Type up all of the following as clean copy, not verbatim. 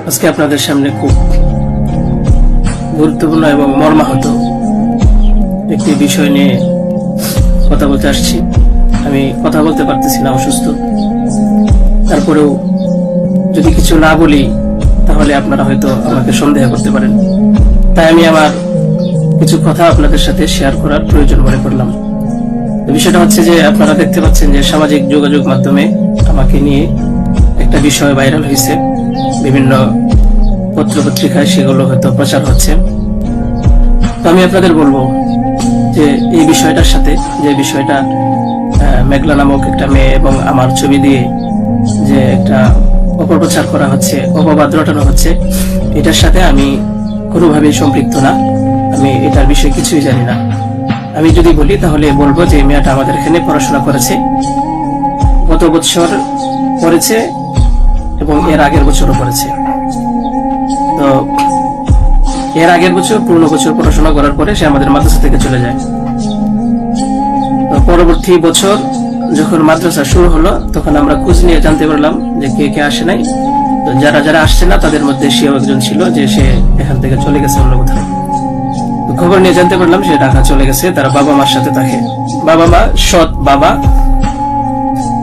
আজকে আপনাদের সামনে খুব গুরুত্বপূর্ণ এবং মর্মাহত একটি বিষয় নিয়ে কথা বলতে আসছি। আমি কথা বলতে পারতেছি না, অসুস্থ। তারপরেও যদি কিছু না বলি তাহলে আপনারা হয়তো আমাকে সন্দেহ করতে পারেন। তাই আমি আমার কিছু কথা আপনাদের সাথে শেয়ার করার প্রয়োজন মনে করলাম। বিষয়টা হচ্ছে যে আপনারা দেখতে পাচ্ছেন যে সামাজিক যোগাযোগ মাধ্যমে আমাকে নিয়ে একটা বিষয় ভাইরাল হয়েছে, বিভিন্ন পত্রপত্রিকায় সেগুলো হয়তো প্রচার হচ্ছে। তো আমি আপনাদের বলবো যে এই বিষয়টার সাথে, যে বিষয়টা মেঘলা নামক একটা মেয়ে এবং আমার ছবি দিয়ে যে একটা অপপ্রচার করা হচ্ছে, অপবাদ রটানো হচ্ছে, এটার সাথে আমি কোনোভাবেই সম্পৃক্ত না। আমি এটার বিষয়ে কিছুই জানি না। আমি যদি বলি তাহলে বলবো যে মেয়েটা আমাদের এখানে পড়াশোনা করেছে, গত বছর পড়েছে এবং এর আগের বছরও পড়েছে। তো এর আগের বছর পুরনো বছর পড়াশোনা করার পরে সে আমাদের মাদ্রাসা থেকে চলে যায়। তো পরবর্তী বছর যখন মাদ্রাসা শুরু হলো তখন আমরা খোঁজ নিয়ে জানতে পারলাম যে কে কে আসে নাই। তো যারা যারা আসছে না তাদের মধ্যে সেও একজন ছিল, যে সে এখান থেকে চলে গেছে অন্য কোথাও। খবর নিয়ে জানতে পারলাম সে ঢাকা চলে গেছে, তার বাবা মার সাথে থাকে। বাবা মা সৎ বাবা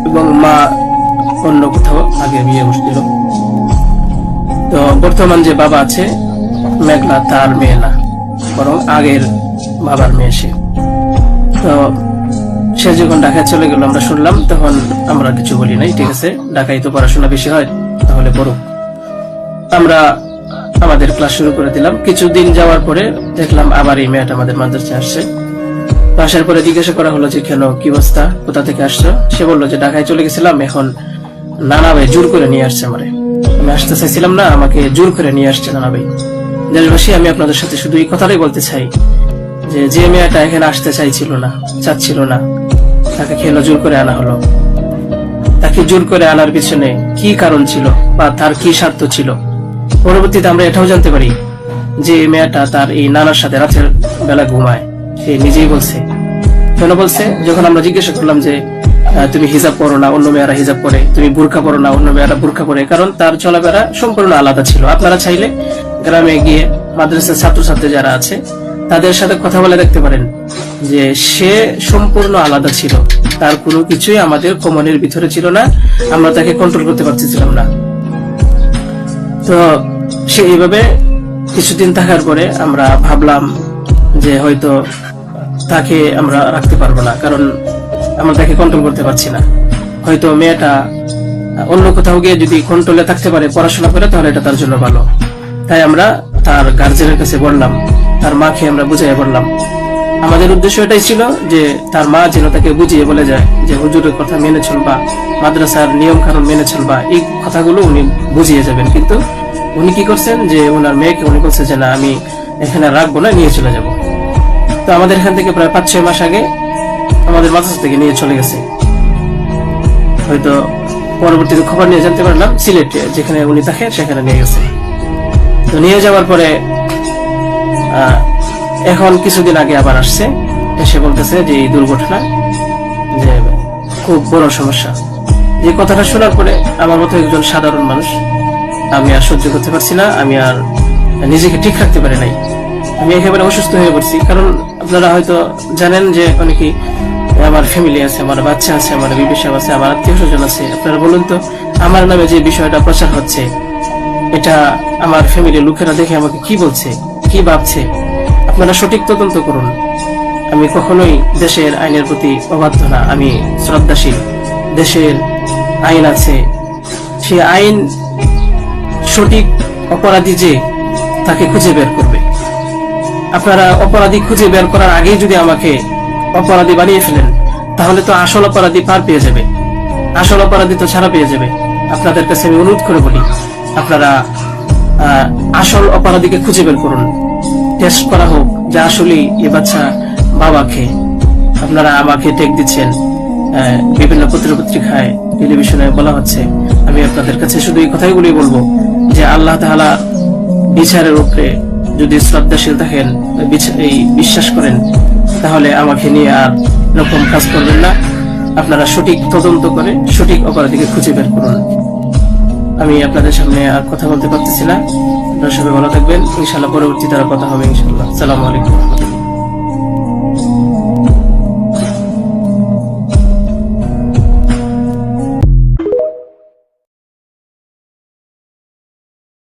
এবং মা অন্য কোথাও আগে বিয়ে বসছিল। তো বর্তমান যে বাবা আছে মেঘলা, তার মেয়ে না, বরং আগের বাবার মেয়ে সে। তো সে যখন ঢাকায় চলে গেল আমরা শুনলাম, তখন আমরা কিছু বলি নাই, ঠিক আছে, ঢাকায় তো পড়াশোনা বেশি হয়, তাহলে পড়ুক। আমরা আমাদের ক্লাস শুরু করে দিলাম। কিছুদিন যাওয়ার পরে দেখলাম আবার এই মেয়েটা আমাদের মাদ্রাসায় আসছে। আসার পরে জিজ্ঞাসা করা হলো যে কেন, কি অবস্থা, কোথা থেকে আসছো? সে বললো যে ঢাকায় চলে গেছিলাম, এখন নানা ভাই জোর করে নিয়ে আসছে আমারে। আমি আসতে চাইছিলাম না, আমাকে জোর করে নিয়ে আসছে নানা ভাই। দেশবাসী, আমি আপনাদের সাথে শুধু এই কথাটাই বলতে চাই যে যে মেয়েটা এখানে আসতে চাইছিল না, চাচ্ছিল না, তাকে কেন জোর করে আনা হলো? তাকে জোর করে আনার পিছনে কি কারণ ছিল বা তার কি স্বার্থ ছিল? পরবর্তীতে আমরা এটাও জানতে পারি যে মেয়েটা তার এই নানার সাথে রাতের বেলা ঘুমায়। সে নিজেই বলছে। কেন বলছে? যখন আমরা জিজ্ঞাসা করলাম যে তুমি হিজাব পরো না, অন্য মেয়েরা হিজাব পরে, তুমি বোরকা পরো না, অন্য মেয়েরা বোরকা পরে, কারণ তার চলাফেরা সম্পূর্ণ আলাদা ছিল। আপনারা চাইলে গ্রামে গিয়ে মাদ্রাসার ছাত্রছাত্রী যারা আছে তাদের সাথে কথা বলে দেখতে পারেন যে সে সম্পূর্ণ আলাদা ছিল। তার কোনো কিছুই আমাদের কমনের ভিতরে ছিল না, আমরা তাকে কন্ট্রোল করতে পারছিলাম না। তো সে এইভাবে কিছুদিন থাকার পরে আমরা ভাবলাম যে হয়তো তাকে আমরা রাখতে পারবো না, কারণ আমরা তাকে কন্ট্রোল করতে পারছি না। হয়তো মেয়েটা অন্য কোথাও গিয়ে যদি কন্ট্রোলে থাকতে পারে, পড়াশোনা করে, তাহলে এটা তার জন্য ভালো। তাই আমরা তার গার্জেনের কাছে বললাম, তার মাকে আমরা বুঝিয়ে বললাম। আমাদের উদ্দেশ্য এটাই ছিল যে তার মা যেন তাকে বুঝিয়ে বলে যায় যে হুজুরের কথা মেনে চলবা, মাদ্রাসার নিয়ম কানুন মেনে চলবা, এই কথাগুলো উনি বুঝিয়ে যাবেন। কিন্তু উনি কি করছেন যে ওনার মেয়েকে উনি বলছে যে না, আমি এখানে রাখবো না, নিয়ে চলে যাব। তো আমাদের এখান থেকে প্রায় 5-6 মাস আগে আমাদের মাদ্রাসা থেকে নিয়ে চলে গেছে। হয়তো পরবর্তীতে খবর নিয়ে জানতে পারলাম সিলেটে যেখানে উনি থাকে সেখানে নিয়ে গেছে। তো নিয়ে যাওয়ার পরে এখন কিছুদিন আগে আবার আসছে, এসে বলতেছে যে এই দুর্ঘটনা যে খুব বড় সমস্যা। যে কথাটা শোনার পরে আমার মতো একজন সাধারণ মানুষ, আমি আর সহ্য করতে পারছি না, আমি আর নিজেকে ঠিক রাখতে পারি নাই। আমি একেবারে অসুস্থ হয়ে পড়ছি। কারণ আপনারা হয়তো জানেন যে অনেকে আমার ফ্যামিলি আছে, আমার বাচ্চা আছে, আমার বিবি সাহেব আছে, আমার আত্মীয় স্বজন আছে। আপনারা বলুন তো, আমার নামে যে বিষয়টা প্রচার হচ্ছে, এটা আমার ফ্যামিলির লোকেরা দেখে আমাকে কি বলছে, কি ভাবছে? আপনারা সঠিক তদন্ত করুন। আমি কখনোই দেশের আইনের প্রতি অবাধ্য না, আমি শ্রদ্ধাশীল। দেশের আইন আছে, সে আইন সঠিক অপরাধী যে তাকে খুঁজে বের করবে। আপনারা অপরাধী খুঁজে বের করার আগেই যদি আমাকে অপরাধী বানিয়ে ফেলেন, তাহলে তো আসল অপরাধী পার পেয়ে যাবে, আসল অপরাধী তো ছাড়া পেয়ে যাবে। আপনাদের কাছে আমি অনুরোধ করে বলি, আপনারা আসল অপরাধীকে খুঁজে বের করুন। টেস্ট করা হোক যে আসলে এ বাচ্চা বাবাকে। আপনারা আমাকে টেক দিচ্ছেন, বিভিন্ন পত্রপত্রিকায়, টেলিভিশনে বলা হচ্ছে। আমি আপনাদের কাছে শুধু এই কথাগুলি বলবো যে আল্লাহ তাআলা বিচারের উপরে যদি শ্রদ্ধাশীল থাকেন, এই বিশ্বাস করেন, তাহলে আমাকে নিয়ে আর এরকম কাজ করবেন না। আপনারা সঠিক তদন্ত করে সঠিক অপরাধীকে খুঁজে বের করুন। আমি আপনাদের সামনে আর কথা বলতে পারতেছি না। আপনারা সবাই ভালো থাকবেন, ইনশাল্লাহ পরবর্তীতে আরো কথা হবে ইনশাল্লাহ। আসসালামু আলাইকুম।